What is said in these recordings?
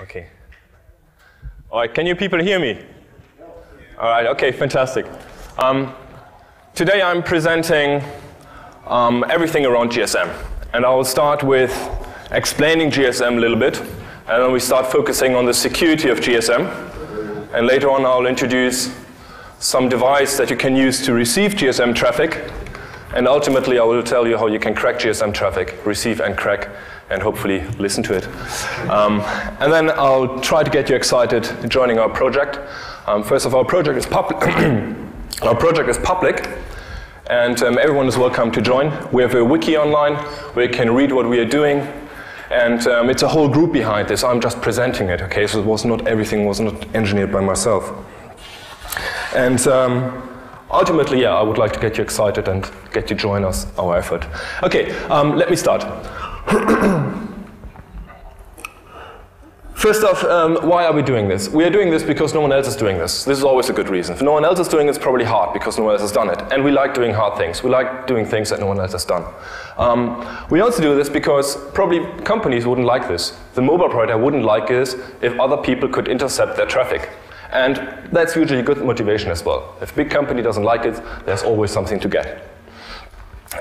Okay. All right, can you people hear me? All right, okay, fantastic. Today I'm presenting everything around GSM. And I will start with explaining GSM a little bit. And then we start focusing on the security of GSM. And later on I'll introduce some device that you can use to receive GSM traffic. And ultimately I will tell you how you can crack GSM traffic, receive and crack, and hopefully listen to it. And then I'll try to get you excited joining our project. First of all, our project is public, and everyone is welcome to join. We have a wiki online where you can read what we are doing, and it's a whole group behind this. I'm just presenting it, okay? So everything was not engineered by myself. And ultimately, yeah, I would like to get you excited and get you to join us, our effort. Okay, let me start. First off, why are we doing this? We are doing this because no one else is doing this. This is always a good reason. If no one else is doing it, it's probably hard because no one else has done it. And we like doing hard things. We like doing things that no one else has done. We also do this because probably companies wouldn't like this. The mobile operator wouldn't like this if other people could intercept their traffic. And that's usually good motivation as well. If a big company doesn't like it, there's always something to get.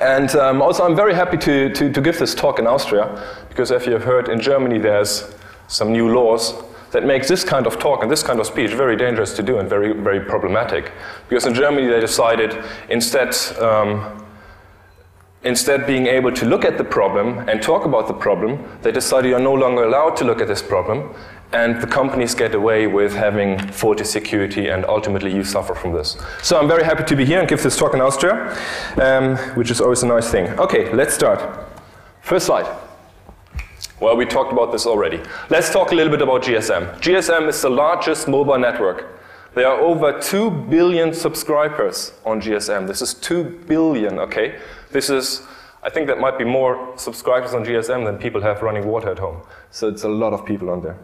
And also I'm very happy to give this talk in Austria, because if you have heard, in Germany there's some new laws that makes this kind of talk and this kind of speech very dangerous to do and very, very problematic. Because in Germany they decided instead being able to look at the problem and talk about the problem, they decided you're no longer allowed to look at this problem, and the companies get away with having faulty security, and ultimately you suffer from this. So I'm very happy to be here and give this talk in Austria, which is always a nice thing. Okay, let's start. First slide. Well, we talked about this already. Let's talk a little bit about GSM. GSM is the largest mobile network. There are over 2 billion subscribers on GSM. This is 2 billion, okay? This is, I think that might be more subscribers on GSM than people have running water at home. So it's a lot of people on there.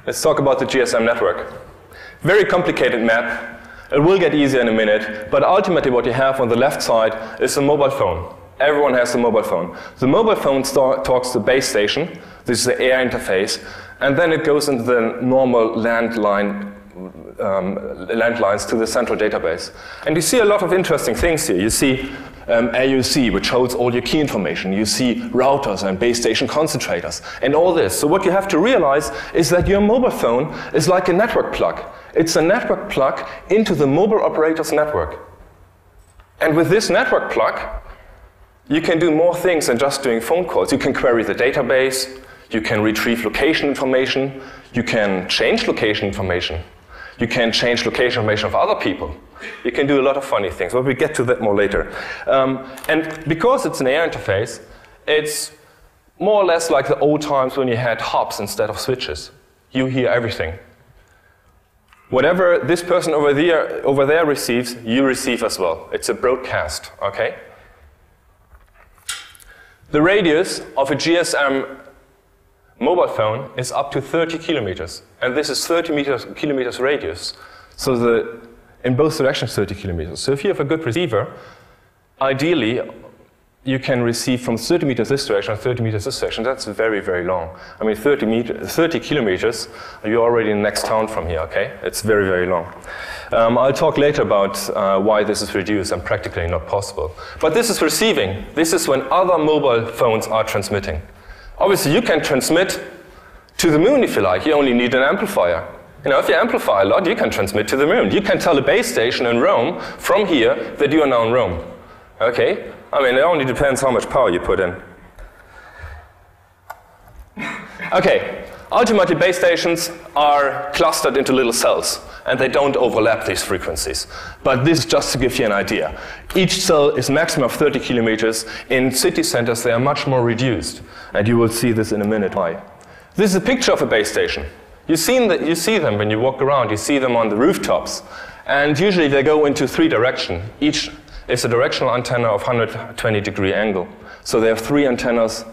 Let's talk about the GSM network. Very complicated map. It will get easier in a minute, but ultimately what you have on the left side is a mobile phone. Everyone has a mobile phone. The mobile phone talks to the base station. This is the air interface. And then it goes into the normal landlines to the central database. And you see a lot of interesting things here. You see AUC, which holds all your key information. You see routers and base station concentrators and all this. So what you have to realize is that your mobile phone is like a network plug. It's a network plug into the mobile operator's network. And with this network plug, you can do more things than just doing phone calls. You can query the database, you can retrieve location information, you can change location information, you can change location information of other people. You can do a lot of funny things, but we'll get to that more later. And because it's an air interface, it's more or less like the old times when you had hubs instead of switches. You hear everything. Whatever this person over there receives, you receive as well. It's a broadcast, okay? The radius of a GSM mobile phone is up to 30 kilometers. And this is 30 kilometers radius. So in both directions 30 kilometers. So if you have a good receiver, ideally you can receive from 30 meters this direction or 30 meters this direction. That's very, very long. I mean 30 kilometers, you're already in the next town from here, okay? It's very, very long. I'll talk later about why this is reduced and practically not possible. But this is receiving. This is when other mobile phones are transmitting. Obviously, you can transmit to the moon if you like. You only need an amplifier. You know, if you amplify a lot, you can transmit to the moon. You can tell a base station in Rome from here that you are now in Rome. Okay? I mean, it only depends how much power you put in. Okay. Ultimately, base stations are clustered into little cells, and they don't overlap these frequencies. But this is just to give you an idea. Each cell is maximum of 30 kilometers. In city centers, they are much more reduced. And you will see this in a minute why. This is a picture of a base station. You see them when you walk around. You see them on the rooftops. And usually they go into 3 directions. Each is a directional antenna of 120-degree angle. So they have 3 antennas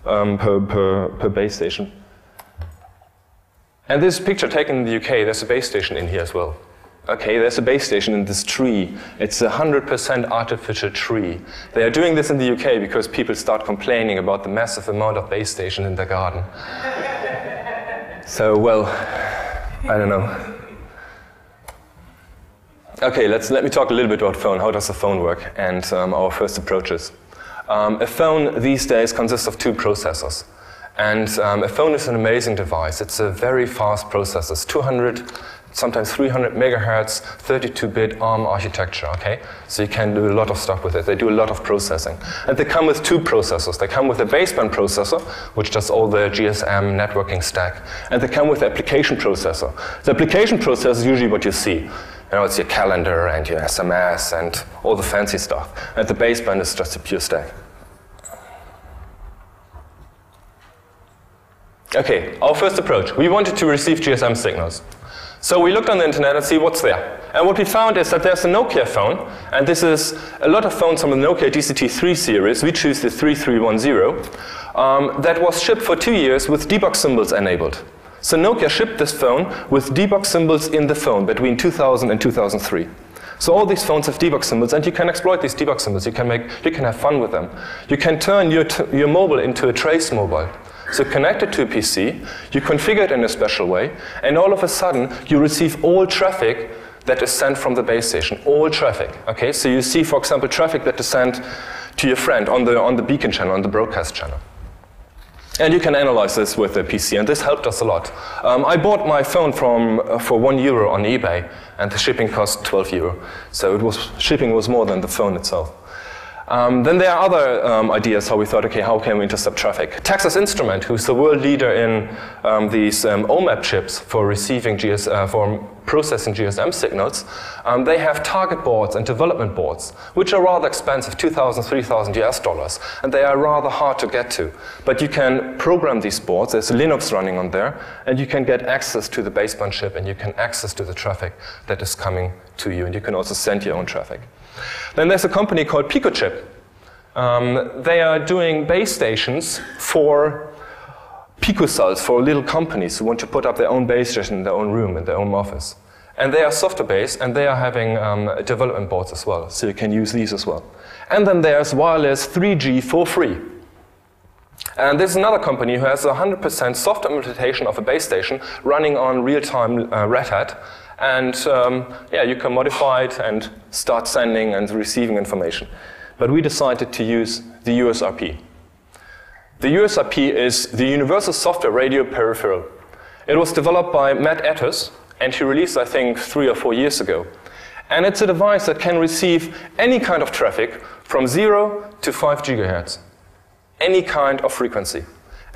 per base station. And this picture taken in the UK, there's a base station in here as well. Okay, there's a base station in this tree. It's a 100% artificial tree. They are doing this in the UK because people start complaining about the massive amount of base station in their garden. So, well, I don't know. Okay, let me talk a little bit about phone. How does a phone work? And our first approaches. A phone these days consists of two processors. And a phone is an amazing device. It's a very fast processor. It's 200, sometimes 300 megahertz, 32-bit ARM architecture, okay? So you can do a lot of stuff with it. They do a lot of processing. And they come with two processors. They come with a baseband processor, which does all the GSM networking stack. And they come with the application processor. The application processor is usually what you see. You know, it's your calendar and your SMS and all the fancy stuff. And the baseband is just a pure stack. Okay, our first approach. We wanted to receive GSM signals. So we looked on the internet and see what's there. And what we found is that there's a Nokia phone, and this is a lot of phones from the Nokia DCT3 series. We choose the 3310, that was shipped for 2 years with debug symbols enabled. So Nokia shipped this phone with debug symbols in the phone between 2000 and 2003. So all these phones have debug symbols, and you can exploit these debug symbols. You can have fun with them. You can turn your mobile into a trace mobile. So connect it to a PC, you configure it in a special way, and all of a sudden you receive all traffic that is sent from the base station, all traffic. Okay, so you see, for example, traffic that is sent to your friend on the beacon channel, on the broadcast channel. And you can analyze this with a PC, and this helped us a lot. I bought my phone for €1 on eBay, and the shipping cost €12. So shipping was more than the phone itself. Then there are other ideas how we thought, okay, how can we intercept traffic? Texas Instruments, who's the world leader in these OMAP chips for for processing GSM signals, they have target boards and development boards, which are rather expensive, $2,000, $3,000 US, and they are rather hard to get to. But you can program these boards, there's Linux running on there, and you can get access to the baseband chip, and you can access to the traffic that is coming to you, and you can also send your own traffic. Then there's a company called PicoChip. They are doing base stations for picocells, for little companies who want to put up their own base station in their own room, in their own office. And they are software-based, and they are having development boards as well, so you can use these as well. And then there's wireless 3G for free. And this is another company who has 100% software implementation of a base station running on real-time Red Hat. And yeah, you can modify it and start sending and receiving information. But we decided to use the USRP. The USRP is the Universal Software Radio Peripheral. It was developed by Matt Ettus, and he released, I think, 3 or 4 years ago. And it's a device that can receive any kind of traffic from 0 to 5 gigahertz. Any kind of frequency.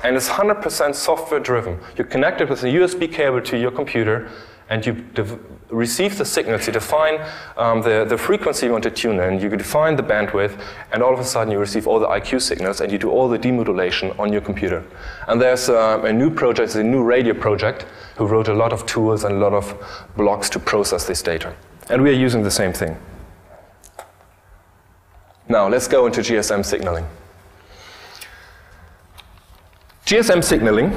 And it's 100% software driven. You connect it with a USB cable to your computer, and you receive the signals, you define the frequency you want to tune in, you define the bandwidth, and all of a sudden you receive all the IQ signals, and you do all the demodulation on your computer. And there's a new project, a new radio project, who wrote a lot of tools and a lot of blogs to process this data. And we are using the same thing. Now, let's go into GSM signaling. GSM signaling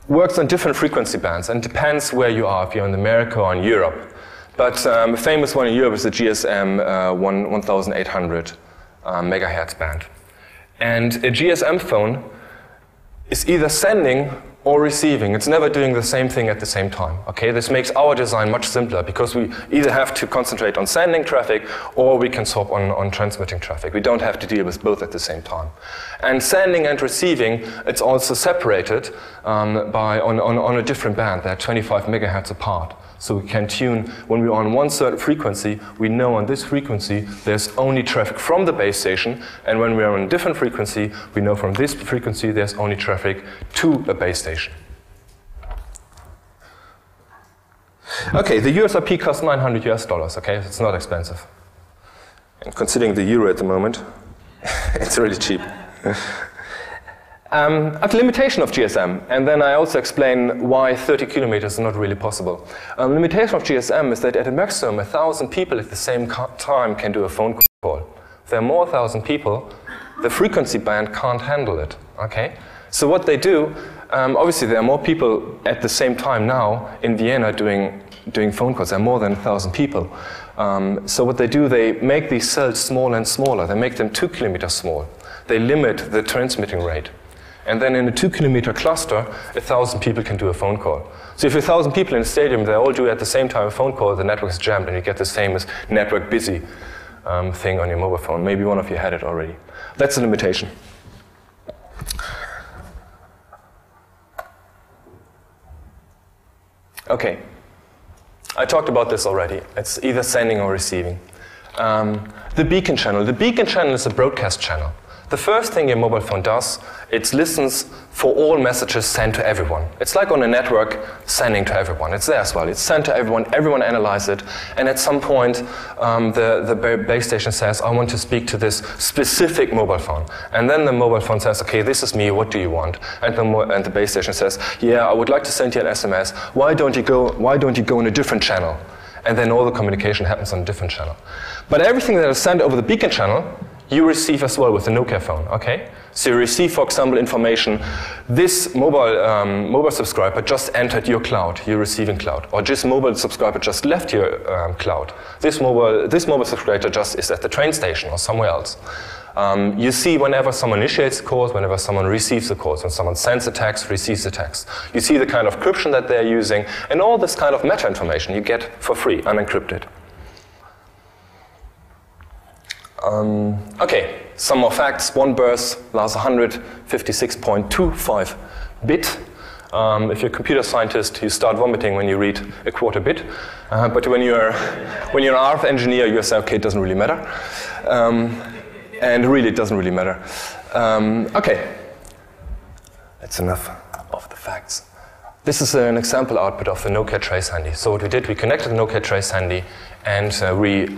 works on different frequency bands, and depends where you are, if you're in America or in Europe. But a famous one in Europe is the GSM 1800 megahertz band. And a GSM phone is either sending or receiving. It's never doing the same thing at the same time. Okay, this makes our design much simpler, because we either have to concentrate on sending traffic, or we can swap on transmitting traffic. We don't have to deal with both at the same time. And sending and receiving, it's also separated on a different band. They're 25 megahertz apart. So we can tune, when we're on one certain frequency, we know on this frequency there's only traffic from the base station, and when we're on a different frequency, we know from this frequency there's only traffic to a base station. Okay, the USRP costs $900 US, okay? It's not expensive. And considering the euro at the moment, it's really cheap. At the limitation of GSM, and then I also explain why 30 kilometers is not really possible. The limitation of GSM is that at a maximum 1,000 people at the same time can do a phone call. If there are more 1,000 people, the frequency band can't handle it. Okay? So what they do, Obviously, there are more people at the same time now in Vienna doing phone calls. There are more than 1,000 people. So what they do, they make these cells smaller and smaller. They make them 2 kilometers small. They limit the transmitting rate. And then in a 2 kilometer cluster, 1,000 people can do a phone call. So if 1,000 people in a stadium, they all do at the same time a phone call, the network is jammed, and you get this famous network busy thing on your mobile phone. Maybe one of you had it already. That's a limitation. Okay. I talked about this already. It's either sending or receiving. The beacon channel. The beacon channel is a broadcast channel. The first thing your mobile phone does, it listens for all messages sent to everyone. It's like on a network sending to everyone. It's there as well. It's sent to everyone analyzes it, and at some point the base station says, I want to speak to this specific mobile phone. And then the mobile phone says, okay, this is me, what do you want? And the base station says, yeah, I would like to send you an SMS. Why don't you go in a different channel? And then all the communication happens on a different channel. But everything that is sent over the beacon channel, you receive as well with the Nokia phone, okay? So you receive, for example, information, this mobile subscriber just entered your cloud, you're receiving cloud. Or this mobile subscriber just left your cloud. This mobile subscriber just is at the train station or somewhere else. You see whenever someone initiates calls, whenever someone receives the calls, when someone sends a text, receives a text. You see the kind of encryption that they're using, and all this kind of meta information you get for free, unencrypted. Okay, some more facts. One burst lasts 156.25 bit. If you're a computer scientist, you start vomiting when you read a quarter bit. But when you're an RF engineer, you say, okay, it doesn't really matter. And really, it doesn't really matter. Okay, that's enough of the facts. This is an example output of the Nokia Trace Handy. So what we did, we connected the Nokia Trace Handy, and we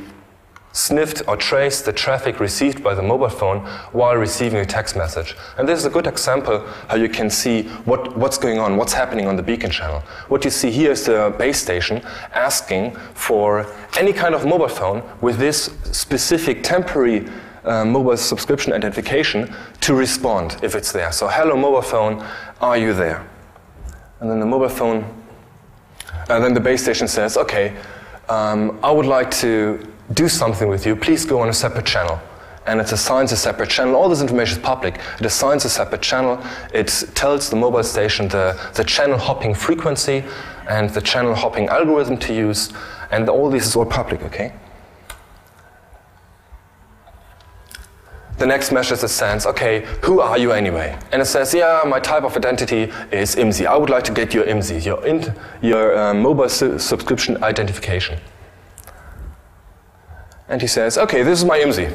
sniffed or traced the traffic received by the mobile phone while receiving a text message. And this is a good example how you can see what's going on, what's happening on the beacon channel. What you see here is the base station asking for any kind of mobile phone with this specific temporary mobile subscription identification to respond if it's there. So, hello mobile phone, are you there? And then the mobile phone, then the base station says, okay, I would like to do something with you, please go on a separate channel. And it assigns a separate channel. All this information is public. It assigns a separate channel. It tells the mobile station the channel hopping frequency and the channel hopping algorithm to use. And all this is all public, okay? The next message it sends, okay, who are you anyway? And it says, yeah, my type of identity is IMSI. I would like to get your IMSI, your mobile subscription identification. And he says, okay, this is my IMSI.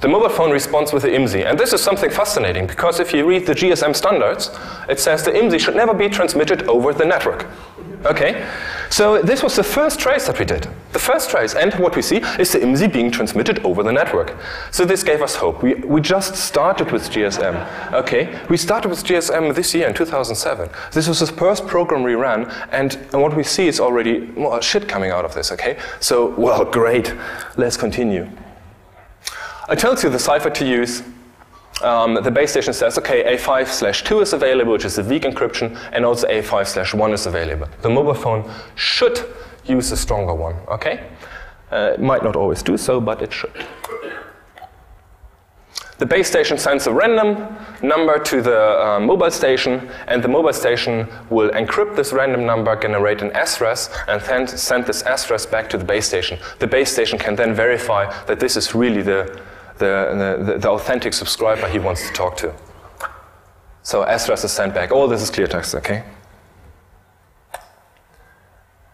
The mobile phone responds with the IMSI. And this is something fascinating, because if you read the GSM standards, it says the IMSI should never be transmitted over the network. Okay? So this was the first trace that we did. The first trace. And what we see is the IMSI being transmitted over the network. So this gave us hope. We just started with GSM. Okay? We started with GSM this year in 2007. This was the first program we ran, and what we see is already shit coming out of this. Okay? So, well, great. Let's continue. I told you the cipher to use. The base station says, okay, A5/2 is available, which is the weak encryption, and also A5/1 is available. The mobile phone should use a stronger one, okay? It might not always do so, but it should. The base station sends a random number to the mobile station, and the mobile station will encrypt this random number, generate an address, and then send this address back to the base station. The base station can then verify that this is really the authentic subscriber he wants to talk to. So address is sent back. All this is clear text, okay?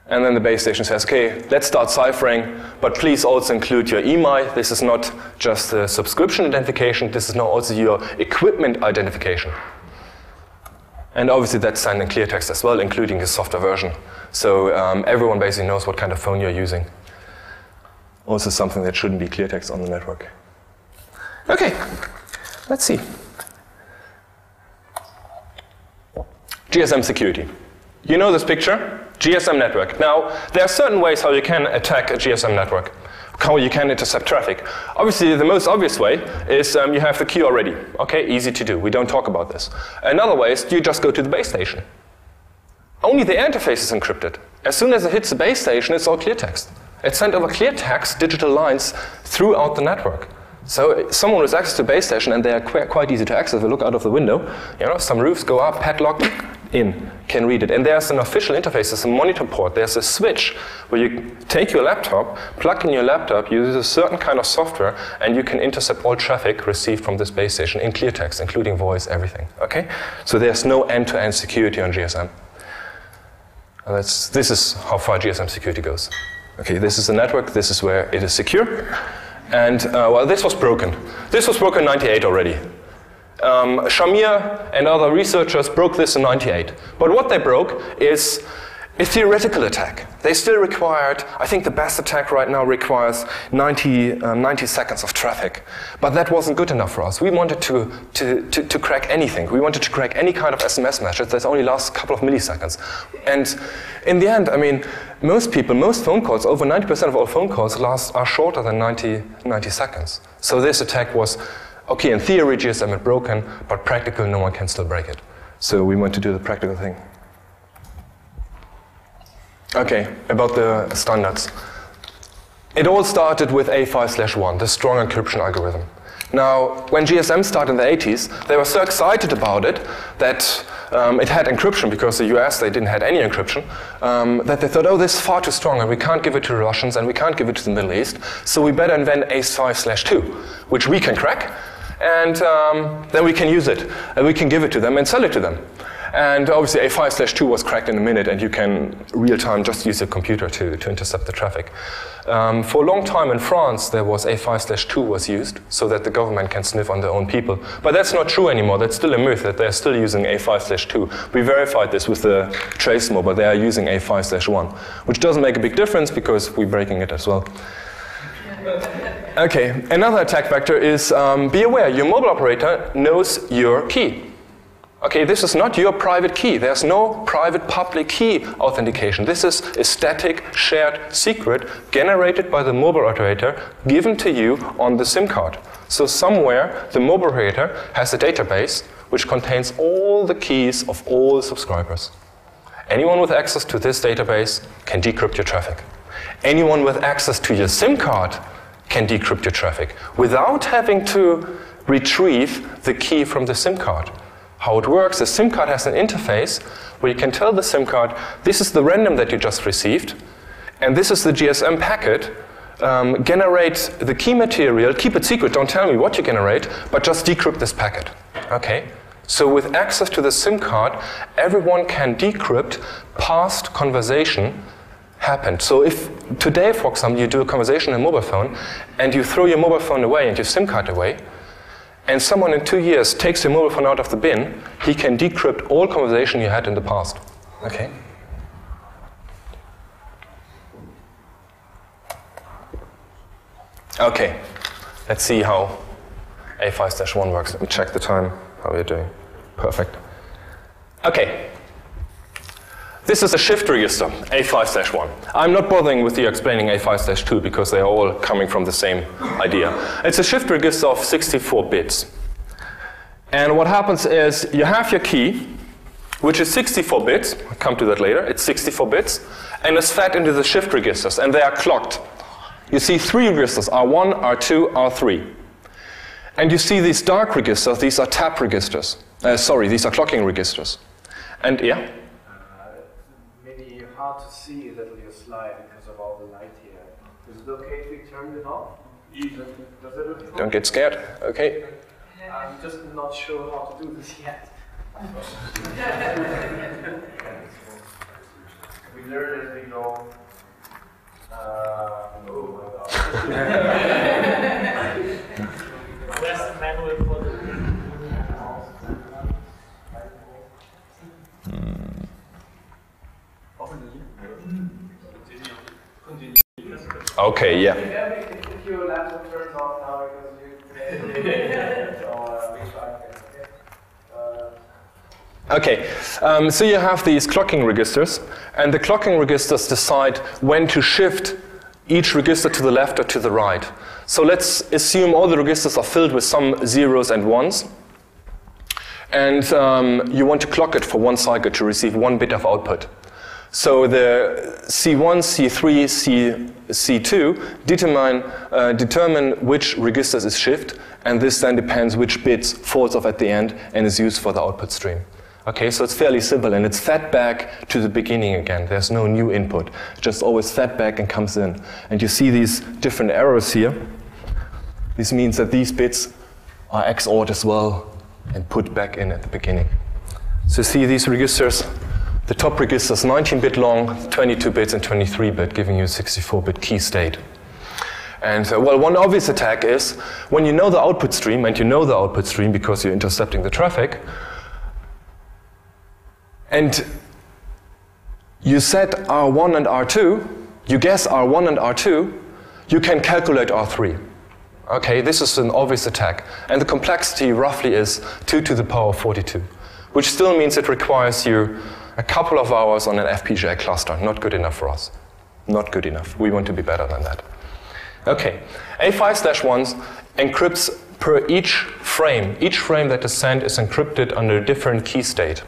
And then the base station says, okay, let's start ciphering, but please also include your EMI. This is not just the subscription identification, this is now also your equipment identification. And obviously that's sent in clear text as well, including the software version. So everyone basically knows what kind of phone you're using. Also something that shouldn't be clear text on the network. Okay, let's see. GSM Security. You know this picture? GSM network. Now, there are certain ways how you can attack a GSM network. how you can intercept traffic. Obviously, the most obvious way is you have the key already. Okay, easy to do. We don't talk about this. Another way is you just go to the base station. Only the interface is encrypted. As soon as it hits the base station, it's all clear text. It's sent over clear text, digital lines, throughout the network. So someone with access to base station, and they are quite easy to access. If you look out of the window, you know, some roofs go up, padlock, in, can read it. And there's an official interface, there's a monitor port, there's a switch where you take your laptop, plug in your laptop, use a certain kind of software, and you can intercept all traffic received from this base station in clear text, including voice, everything. Okay? So there's no end-to-end security on GSM. And this is how far GSM security goes. Okay, this is the network, this is where it is secure. And, well, this was broken. This was broken in 98 already. Shamir and other researchers broke this in 98. But what they broke is a theoretical attack. They still required, I think the best attack right now requires 90 seconds of traffic. But that wasn't good enough for us. We wanted to crack anything. We wanted to crack any kind of SMS message that only lasts a couple of milliseconds. And in the end, I mean, most phone calls, over 90% of all phone calls are shorter than 90 seconds. So this attack was, okay, in theory GSM is broken, but practically no one can still break it. So we want to do the practical thing. Okay, about the standards. It all started with A5/1, the strong encryption algorithm. Now, when GSM started in the 80s, they were so excited about it that it had encryption, because the US, they didn't have any encryption, that they thought, oh, this is far too strong, and we can't give it to the Russians, and we can't give it to the Middle East, so we better invent A5/2, which we can crack, and then we can use it, and we can give it to them and sell it to them. And obviously A5/2 was cracked in a minute, and you can real-time just use your computer to intercept the traffic. For a long time in France, there was A5/2 was used, so that the government can sniff on their own people. But that's not true anymore. That's still a myth that they're still using A5/2. We verified this with the Trace Mobile. They are using A5/1, which doesn't make a big difference because we're breaking it as well. Okay, another attack vector is be aware, your mobile operator knows your key. Okay, this is not your private key. There's no private public key authentication. This is a static shared secret generated by the mobile operator given to you on the SIM card. So somewhere the mobile operator has a database which contains all the keys of all subscribers. Anyone with access to this database can decrypt your traffic. Anyone with access to your SIM card can decrypt your traffic without having to retrieve the key from the SIM card. How it works, the SIM card has an interface where you can tell the SIM card, this is the random that you just received, and this is the GSM packet, generate the key material, keep it secret, don't tell me what you generate, but just decrypt this packet. Okay? So with access to the SIM card, everyone can decrypt past conversation happened. So if today, for example, you do a conversation on a mobile phone, and you throw your mobile phone away and your SIM card away, and someone in 2 years takes your mobile phone out of the bin, he can decrypt all conversation you had in the past. Okay? Okay, let's see how A5/1 works. Let me check the time, how we're doing. Perfect. Okay. This is a shift register, A5/1. I'm not bothering with you explaining A5/2 because they are all coming from the same idea. It's a shift register of 64 bits. And what happens is you have your key, which is 64 bits. I'll come to that later. It's 64 bits. And it's fed into the shift registers, and they are clocked. You see 3 registers, R1, R2, R3. And you see these dark registers, these are tap registers. These are clocking registers. And yeah? Hard to see a little your slide because of all the light here. Is it okay if we turn it off? Does it look Don't get scared, okay? I'm just not sure how to do this yet. We learn as we go. Oh my god. Where's the manual for the Okay, yeah. If your laptop turns off now because you Okay, so you have these clocking registers, and the clocking registers decide when to shift each register to the left or to the right. So let's assume all the registers are filled with some zeros and ones. And you want to clock it for one cycle to receive 1 bit of output. So the C1, C3, C2 determine which registers is shift, and this then depends which bits falls off at the end and is used for the output stream. Okay, so it's fairly simple, and it's fed back to the beginning again. There's no new input. It's just always fed back and comes in. And you see these different arrows here. This means that these bits are XORed as well and put back in at the beginning. So see these registers, the top register is 19-bit long, 22 bits and 23-bit, giving you a 64-bit key state. And well, one obvious attack is when you know the output stream, and you know the output stream because you're intercepting the traffic, and you set R1 and R2, you guess R1 and R2, you can calculate R3. Okay, this is an obvious attack. And the complexity roughly is 2 to the power of 42, which still means it requires you a couple of hours on an FPGA cluster. Not good enough for us. Not good enough. We want to be better than that. Okay, A5/1 encrypts per each frame. Each frame that is sent is encrypted under a different key state.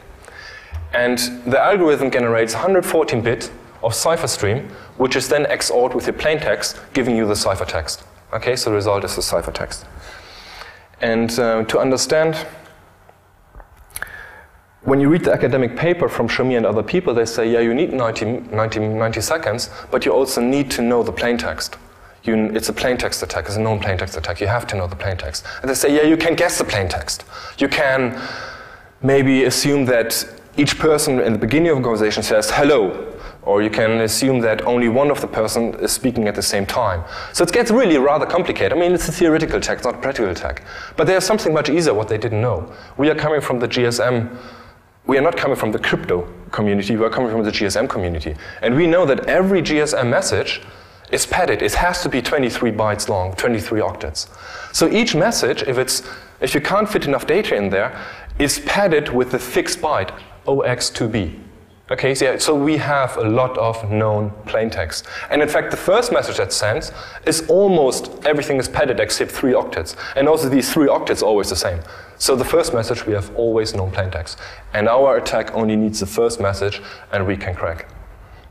And the algorithm generates 114 bits of cipher stream, which is then XORed with the plaintext, giving you the ciphertext. Okay, so the result is the ciphertext. And to understand, when you read the academic paper from Shami and other people, they say, yeah, you need 90 seconds, but you also need to know the plaintext. It's a plaintext attack, it's a known plaintext attack. You have to know the plaintext. And they say, yeah, you can guess the plaintext. You can maybe assume that each person in the beginning of a conversation says hello, or you can assume that only one of the person is speaking at the same time. So it gets really rather complicated. I mean, it's a theoretical attack, it's not a practical attack. But there's something much easier what they didn't know. We are coming from the GSM, we are not coming from the crypto community, we are coming from the GSM community. And we know that every GSM message is padded. It has to be 23 bytes long, 23 octets. So each message, if you can't fit enough data in there, is padded with the fixed byte, OX2B. Okay, so we have a lot of known plaintext. And in fact, the first message that sends is almost everything is padded except 3 octets. And also these 3 octets are always the same. So the first message, we have always known plaintext. And our attack only needs the first message, and we can crack.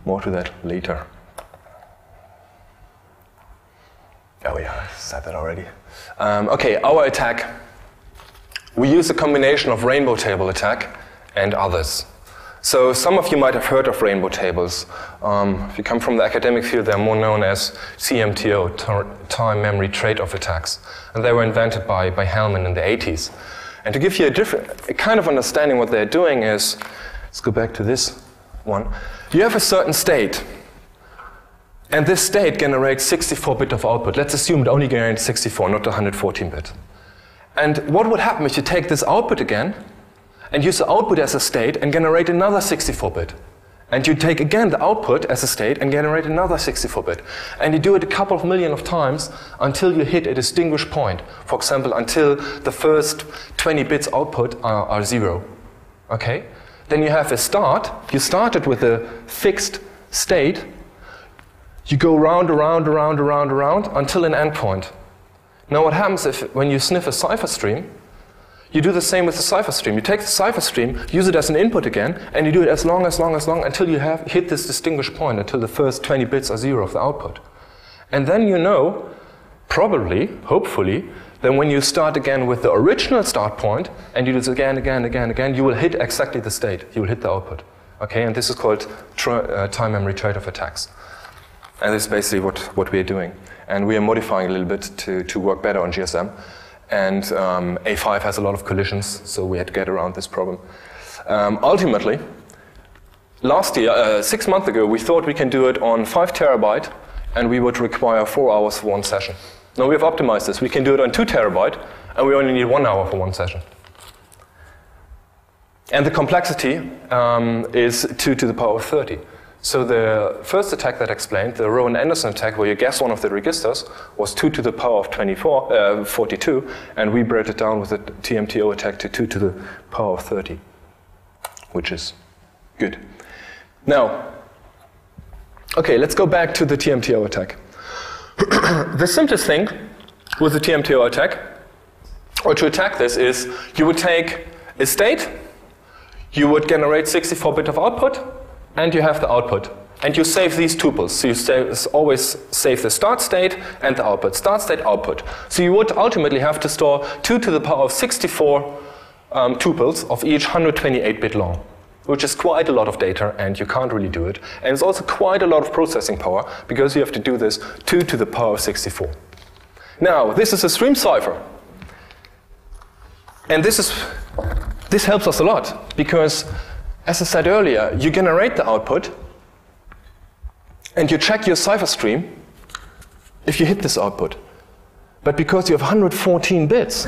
More to that later. Oh yeah, I said that already. Okay, our attack. We use a combination of rainbow table attack and others. So some of you might have heard of rainbow tables. If you come from the academic field, they're more known as TMTO, time memory trade-off attacks. And they were invented by Hellman in the 80s. And to give you a kind of understanding what they're doing is, let's go back to this one. You have a certain state, and this state generates 64-bit of output. Let's assume it only generates 64, not 114-bit. And what would happen if you take this output again, and use the output as a state and generate another 64-bit. And you take again the output as a state and generate another 64-bit. And you do it a couple of million of times until you hit a distinguished point. For example, until the first 20 bits output are 0. Okay? Then you have a start. You started with a fixed state. You go round, around until an endpoint. Now what happens when you sniff a cipher stream, you do the same with the cipher stream. You take the cipher stream, use it as an input again, and you do it as long until you have hit this distinguished point, until the first 20 bits are 0 of the output. And then you know, probably, hopefully, then when you start again with the original start point, and you do this again, you will hit exactly the state. You will hit the output. Okay, and this is called time memory trade-off attacks. And this is basically what we are doing. And we are modifying a little bit to work better on GSM. And A5 has a lot of collisions, so we had to get around this problem. Ultimately, last year, 6 months ago, we thought we can do it on 5 terabyte, and we would require 4 hours for one session. Now we have optimized this. We can do it on 2 terabyte, and we only need 1 hour for one session. And the complexity is 2 to the power of 30. So the first attack that I explained, the Rowan Anderson attack, where you guess one of the registers, was 2 to the power of 42, and we brought it down with the TMTO attack to 2 to the power of 30, which is good. Now, okay, let's go back to the TMTO attack. The simplest thing with the TMTO attack, or to attack this, is you would take a state, you would generate 64-bit of output, and you have the output. And you save these tuples. So you always save the start state and the output. Start state, output. So you would ultimately have to store 2 to the power of 64 tuples of each 128-bit long, which is quite a lot of data, and you can't really do it. And it's also quite a lot of processing power, because you have to do this 2 to the power of 64. Now, this is a stream cipher. And this helps us a lot, because, as I said earlier, you generate the output, and you check your cipher stream if you hit this output. But because you have 114 bits,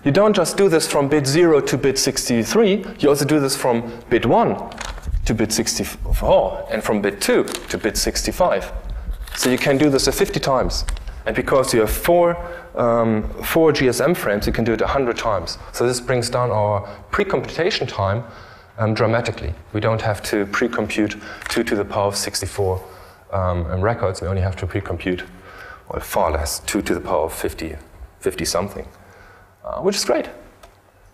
you don't just do this from bit 0 to bit 63, you also do this from bit 1 to bit 64, and from bit 2 to bit 65. So you can do this 50 times. And because you have four GSM frames, you can do it 100 times. So this brings down our pre-computation time dramatically. We don't have to pre-compute 2 to the power of 64 records. We only have to pre-compute, well, far less, 2 to the power of 50 something, which is great,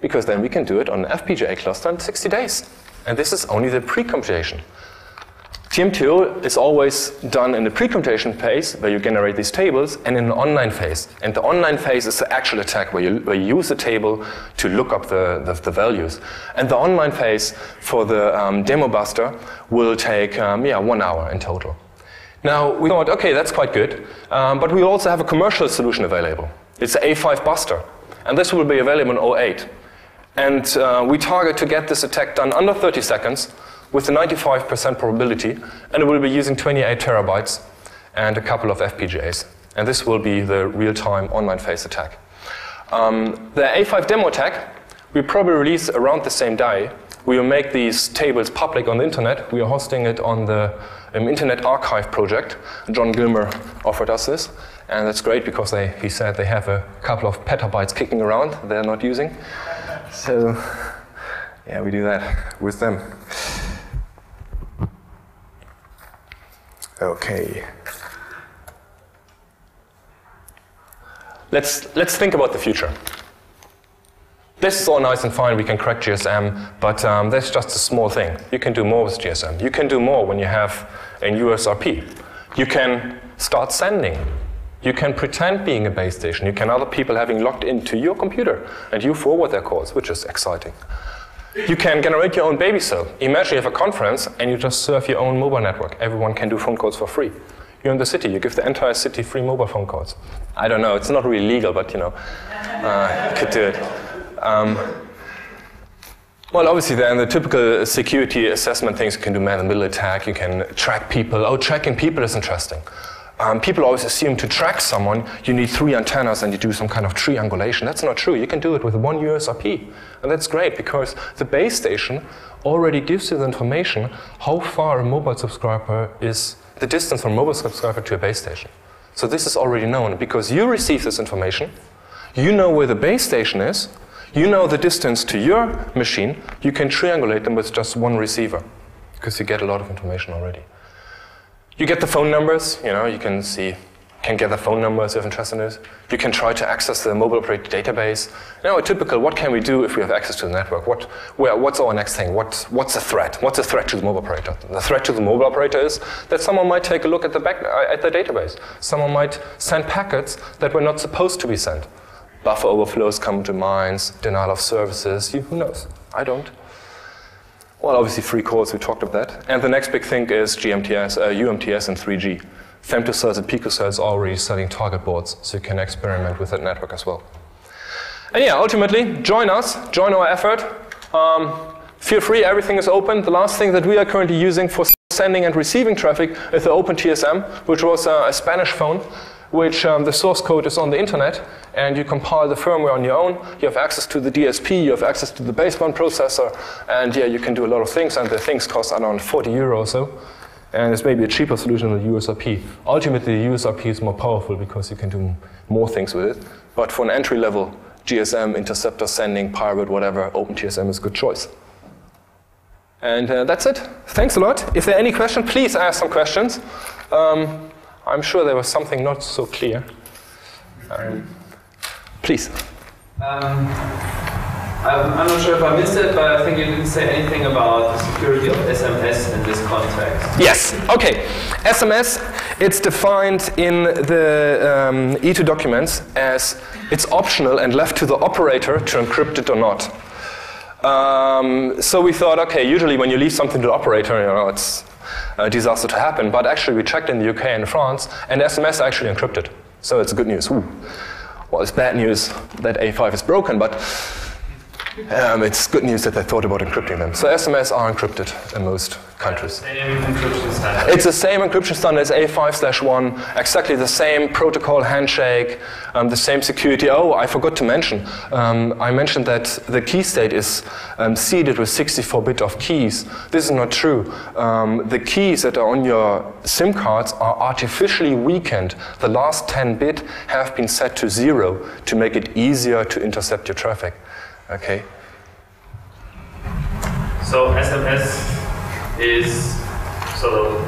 because then we can do it on an FPGA cluster in 60 days. And this is only the pre-computation. TMTO is always done in the pre-computation phase, where you generate these tables, and in an online phase. And the online phase is the actual attack, where you use the table to look up the values. And the online phase for the demo buster will take 1 hour in total. Now, we thought, okay, that's quite good, but we also have a commercial solution available. It's the A5 buster, and this will be available in 08. And we target to get this attack done under 30 seconds, with a 95% probability, and it will be using 28 terabytes and a couple of FPGAs. And this will be the real-time online phase attack. The A5 demo attack, we probably release around the same day. We will make these tables public on the internet. We are hosting it on the Internet Archive project. John Gilmer offered us this, and that's great because he said they have a couple of petabytes kicking around they're not using. So, yeah, we do that with them. Okay. Let's think about the future. This is all nice and fine, we can crack GSM, but that's just a small thing. You can do more with GSM. You can do more when you have an USRP. You can start sending. You can pretend being a base station. You can have other people having logged into your computer, and you forward their calls, which is exciting. You can generate your own baby cell. Imagine you have a conference and you just serve your own mobile network. Everyone can do phone calls for free. You're in the city, you give the entire city free mobile phone calls. I don't know, it's not really legal, but you could do it. Well, obviously then the typical security assessment things, you can do man-in-the-middle attack, you can track people. Oh, tracking people is interesting. People always assume to track someone, you need 3 antennas and you do some kind of triangulation. That's not true. You can do it with 1 USRP. And that's great because the base station already gives you the information how far a mobile subscriber is, the distance from a mobile subscriber to a base station. So this is already known because you receive this information, you know where the base station is, you know the distance to your machine, you can triangulate them with just 1 receiver because you get a lot of information already. You get the phone numbers, you can get the phone numbers if interested in it. You can try to access the mobile operator database. A typical, what can we do if we have access to the network? What's our next thing? What's a threat? What's a threat to the mobile operator? The threat to the mobile operator is that someone might take a look at the database. Someone might send packets that were not supposed to be sent. Buffer overflows come to mind, denial of services, who knows? I don't. Well, obviously free calls, we talked about that. And the next big thing is UMTS and 3G. Femtocells and picocells are already selling target boards, so you can experiment with that network as well. And yeah, ultimately, join us, join our effort. Feel free, everything is open. The last thing that we are currently using for sending and receiving traffic is the OpenTSM, which was a Spanish phone, which the source code is on the internet, and you compile the firmware on your own. You have access to the DSP, you have access to the baseband processor, and yeah, you can do a lot of things, and the things cost around 40 euro or so. And it's maybe a cheaper solution than the USRP. Ultimately, the USRP is more powerful because you can do more things with it. But for an entry level, GSM, interceptor, sending, pirate, whatever, OpenTSM is a good choice. And that's it. Thanks a lot. If there are any questions, please ask some questions. I'm sure there was something not so clear. Please. I'm not sure if I missed it, but I think you didn't say anything about the security of SMS in this context. Yes, okay. SMS, it's defined in the E2 documents as it's optional and left to the operator to encrypt it or not. So we thought, okay, usually when you leave something to the operator, you know, it's a disaster to happen. But actually we checked in the UK and France, and SMS are actually encrypted. So it's good news. Ooh. Well, it's bad news that A5 is broken, but it's good news that they thought about encrypting them. So SMS are encrypted in most countries. Same encryption standard. It's the same encryption standard as A5/1, exactly the same protocol handshake, the same security. Oh, I forgot to mention. I mentioned that the key state is seeded with 64-bit of keys. This is not true. The keys that are on your SIM cards are artificially weakened. The last 10-bit have been set to 0 to make it easier to intercept your traffic. Okay. So SMS is sort of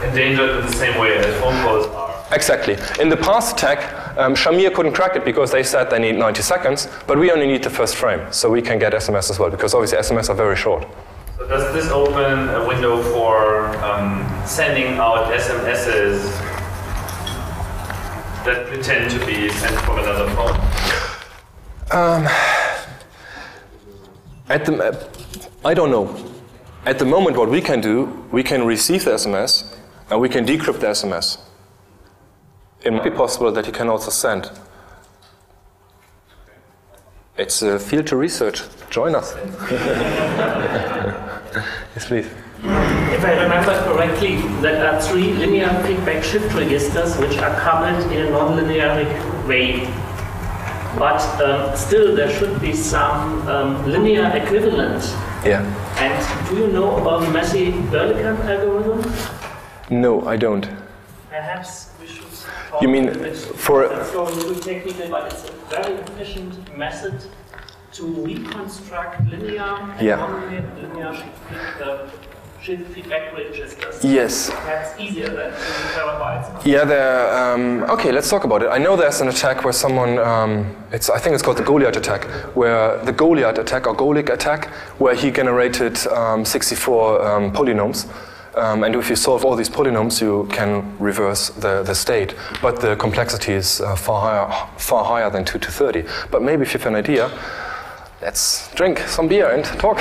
endangered in the same way as phone calls are. Exactly. In the past attack, Shamir couldn't crack it because they said they need 90 seconds, but we only need the first frame, so we can get SMS as well, because obviously SMS are very short. So does this open a window for sending out SMSs that pretend to be sent from another phone? I don't know. At the moment, what we can do, we can receive the SMS and we can decrypt the SMS. It might be possible that you can also send. It's a field to research. Join us. Yes, please. If I remember correctly, there are 3 linear feedback shift registers which are coupled in a non-linear way. But still, there should be some linear equivalent. Yeah. And do you know about the Massey-Berlekamp algorithm? No, I don't. Perhaps we should talk You mean a bit. for That's going to be technical, but it's a very efficient method to reconstruct linear and non-linear shift feedback registers. Yes. Perhaps easier than 2 terabytes. Yeah, okay, let's talk about it. I know there's an attack where someone, I think it's called the Goliath attack, where the Goliath attack, or Golik attack, where he generated 64 polynomials. And if you solve all these polynomials, you can reverse the state. But the complexity is far higher than 2 to 30. But maybe if you have an idea, let's drink some beer and talk.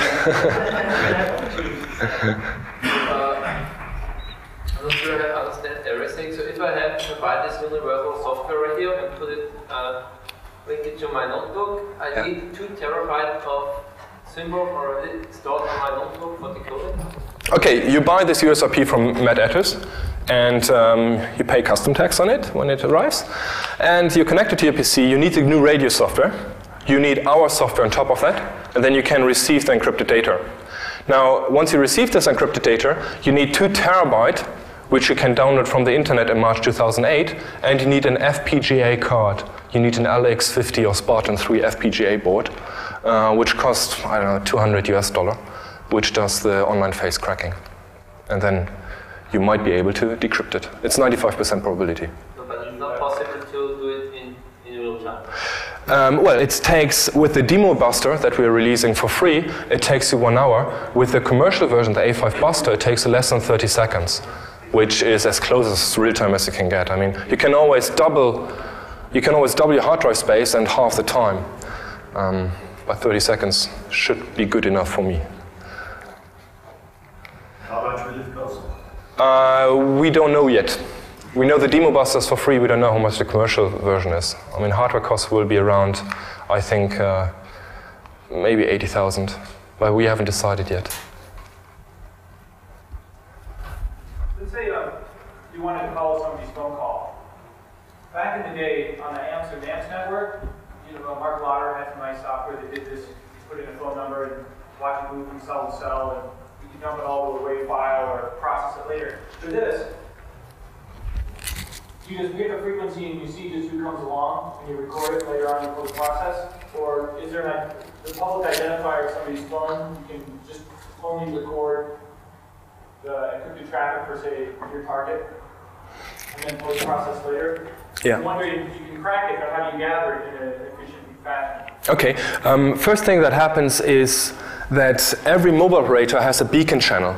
I'm not sure I understand everything. So if I buy this universal software right here and put it, link it to my notebook, I need 2 terabytes of symbols already stored on my notebook for decoding. Okay, you buy this USRP from Matt Etters, and you pay custom tax on it when it arrives, and you connect it to your PC. You need the GNU Radio software. You need our software on top of that, and then you can receive the encrypted data. Now, once you receive this encrypted data, you need 2 terabytes, which you can download from the internet in March 2008, and you need an FPGA card. You need an LX50 or Spartan 3 FPGA board, which costs, I don't know, $200 US, which does the online face cracking. And then you might be able to decrypt it. It's 95% probability. No, but it's not possible to do it in real time. Well, it takes, with the demo buster that we're releasing for free, it takes you 1 hour. With the commercial version, the A5 buster, it takes you less than 30 seconds, which is as close as real time as you can get. I mean, you can always double your hard drive space and half the time. But 30 seconds should be good enough for me. How much will it cost? We don't know yet. We know the demo buster is for free. We don't know how much the commercial version is. I mean, hardware costs will be around, I think, maybe 80,000, but we haven't decided yet. Let's say you wanted to call somebody's phone call. Back in the day, on the AMS network, Mark Lauder had some nice software that did this. You put in a phone number and watch it move from cell to cell, and you can dump it all to a WAV file or process it later. For this, you just pick a frequency and you see just who comes along and you record it later on in the process? Or is there the public identifier of somebody's phone? You can just only record the encrypted traffic for, say, your target? and then post-process later. Yeah. I'm wondering if you can crack it, but how do you gather it in an efficient fashion? Okay, first thing that happens is that every mobile operator has a beacon channel.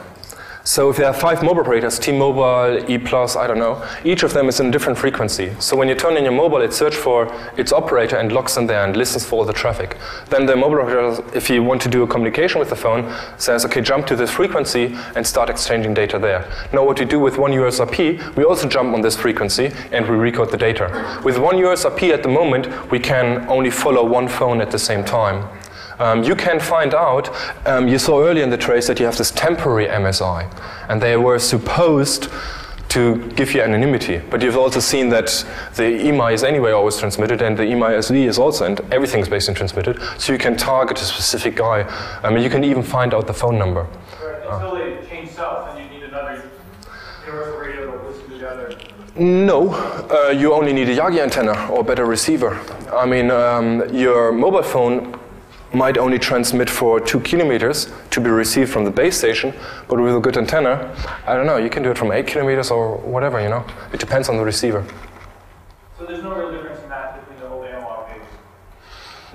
So if there are 5 mobile operators, T-Mobile, E+, I don't know, each of them is in a different frequency. So when you turn in your mobile, it searches for its operator and logs in there and listens for all the traffic. Then the mobile operator, if you want to do a communication with the phone, says, okay, jump to this frequency and start exchanging data there. Now what we do with one USRP, we also jump on this frequency and we record the data. With one USRP at the moment, we can only follow one phone at the same time. You can find out, you saw earlier in the trace that you have this temporary MSI, and they were supposed to give you anonymity, but you've also seen that the EMI is anyway always transmitted, and the EMI SV is also, and everything's basically transmitted, so you can target a specific guy. You can even find out the phone number. Right, until they change south, and you need another universal radio to listen to the other. No, you only need a Yagi antenna or better receiver. I mean, your mobile phone might only transmit for 2 kilometers to be received from the base station, but with a good antenna, I don't know, you can do it from 8 kilometers or whatever, you know. It depends on the receiver. So there's no real difference in that between the old analog days?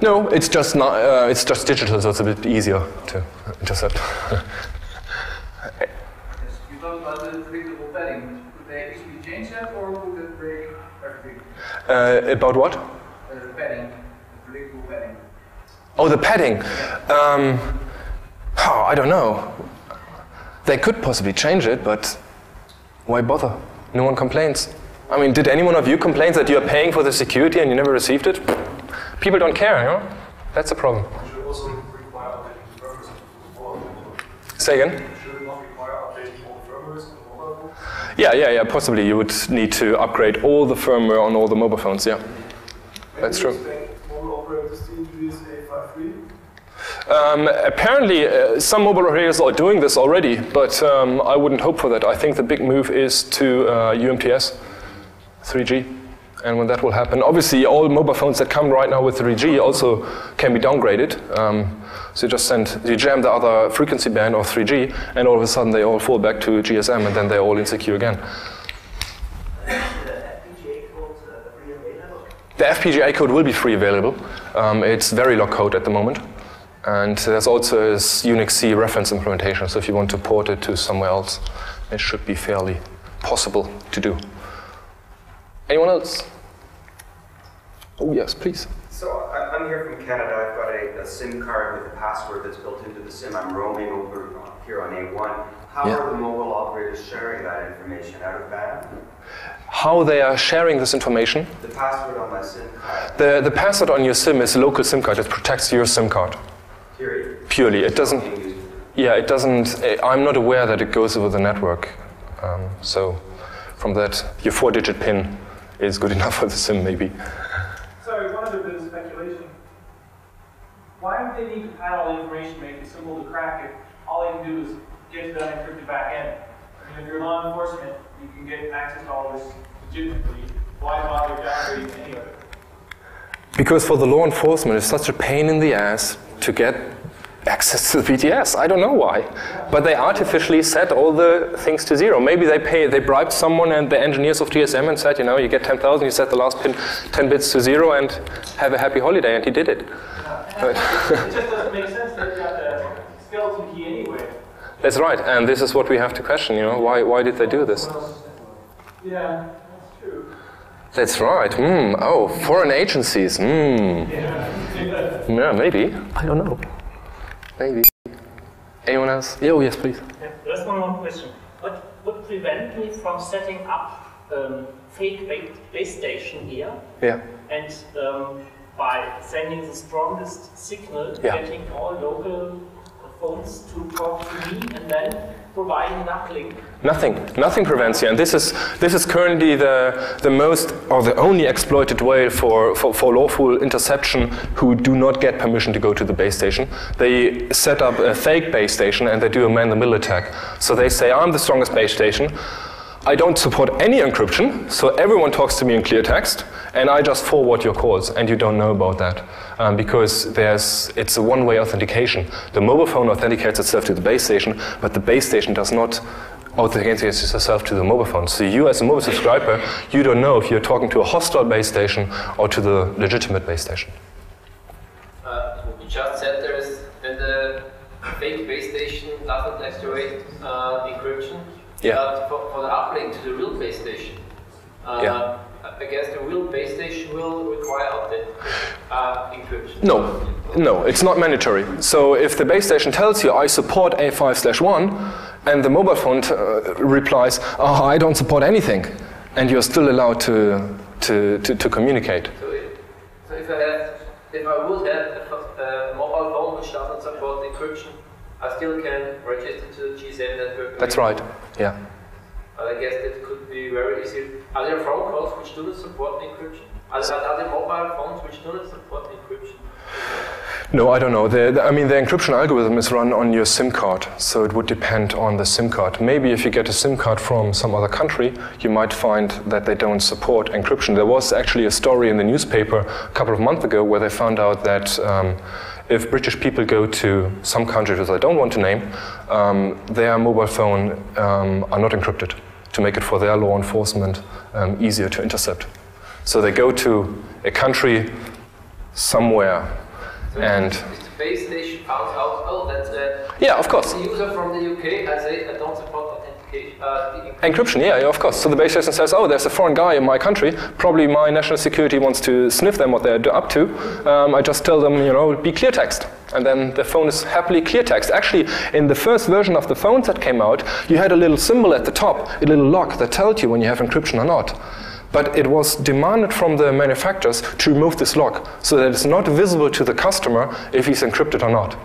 No, it's just not. It's just digital, so it's a bit easier to intercept. Yes, you talked about the predictable padding. Could they easily change that, or would it break everything? About what? Padding, the predictable padding. Oh, the padding. I don't know. They could possibly change it, but why bother? No one complains. I mean, did any one of you complain that you're paying for the security and you never received it? People don't care, you know? That's a problem. Should it also require updating the firmware? Say again? Should it not require updating all the firmwares on the mobile phone? Yeah, possibly. You would need to upgrade all the firmware on all the mobile phones, yeah. That's true. Mobile operators to introduce A53? Apparently, some mobile operators are doing this already, but I wouldn't hope for that. I think the big move is to UMTS 3G. And when that will happen, obviously all mobile phones that come right now with 3G also can be downgraded. So you jam the other frequency band of 3G, and all of a sudden they all fall back to GSM, and then they're all insecure again. The FPGA code will be free available. It's Verilog code at the moment. And there's also a Unix C reference implementation, so if you want to port it to somewhere else, it should be fairly possible to do. Anyone else? Oh yes, please. So I'm here from Canada. I've got a SIM card with a password that's built into the SIM. I'm roaming over here on A1. How are the mobile operators sharing that information out of band? How they are sharing this information? The password on my SIM card. The password on your SIM is a local SIM card. It protects your SIM card. Period. Purely. It doesn't. Yeah, it doesn't. I'm not aware that it goes over the network. So from that, your 4-digit PIN is good enough for the SIM, maybe. Sorry, one other bit of speculation. Why would they need to pad all the information to make it simple to crack it? All they can do is get to that encrypted back end. I mean, if you're law enforcement, you can get access to all this legitimately. Why bother downgrading any of it? Because for the law enforcement, it's such a pain in the ass to get access to the BTS. I don't know why. But they artificially set all the things to 0. Maybe they bribed someone and the engineers of GSM and said, you know, you get 10,000, you set the last pin 10 bits to 0 and have a happy holiday, and he did it. It just doesn't make sense. They've got the skeleton key anyway. That's right, and this is what we have to question, you know, why did they do this? Yeah, that's true. That's right. Oh, foreign agencies. Yeah, maybe. I don't know. Maybe. Anyone else? Oh, yes, please. There's one more question. What would prevent me from setting up fake base station here? Yeah. And by sending the strongest signal, getting all local phones to talk to me, and then providing an uplink. Nothing prevents you, and this is currently the most or the only exploited way for lawful interception who do not get permission to go to the base station. They set up a fake base station and they do a man-in-the-middle attack. So they say, I'm the strongest base station. I don't support any encryption, so everyone talks to me in clear text, and I just forward your calls, and you don't know about that. Because it's a one-way authentication. The mobile phone authenticates itself to the base station, but the base station does not authenticates yourself to the mobile phone. So you as a mobile subscriber, you don't know if you're talking to a hostile base station or to the legitimate base station. You just said the fake base station doesn't actuate encryption. Yeah. But for the uplink to the real base station, yeah. I guess the real base station will require encryption. No, it's not mandatory. So if the base station tells you, I support A5/1, and the mobile phone replies, oh, I don't support anything, and you're still allowed to communicate. So if I would have a mobile phone which doesn't support encryption, I still can register to the GSM network. That's right, yeah. I guess that could be very easy. Are there phone calls which do not support encryption? Are there mobile phones which do not support encryption? No, I don't know. The encryption algorithm is run on your SIM card, so it would depend on the SIM card. Maybe if you get a SIM card from some other country, you might find that they don't support encryption. There was actually a story in the newspaper a couple of months ago where they found out that if British people go to some countries that I don't want to name, their mobile phone are not encrypted to make it for their law enforcement easier to intercept. So they go to a country somewhere. So and if the base station found out, oh, that's yeah, of course. the user from the UK, I say I don't support authentication. Encryption, yeah, of course. So the base station says, oh, there's a foreign guy in my country. Probably my national security wants to sniff them, what they're up to. I just tell them, be clear text. And then the phone is happily clear text. Actually, in the first version of the phones that came out, you had a little symbol at the top, a little lock that tells you when you have encryption or not. But it was demanded from the manufacturers to remove this lock so that it's not visible to the customer if he's encrypted or not.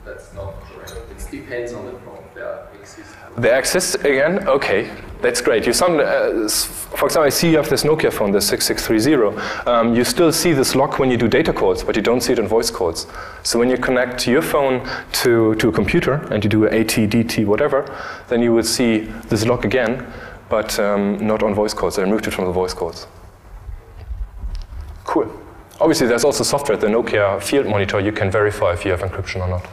That's not correct. It depends on the phone. There exists again? Okay, that's great. For example, I see you have this Nokia phone, the 6630. You still see this lock when you do data calls, but you don't see it in voice calls. So when you connect your phone to a computer and you do AT, DT, whatever, then you will see this lock again, but not on voice calls. They removed it from the voice calls. Cool. Obviously, there's also software, the Nokia Field Monitor. You can verify if you have encryption or not.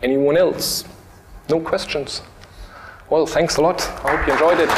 Anyone else? No questions? Well, thanks a lot. I hope you enjoyed it.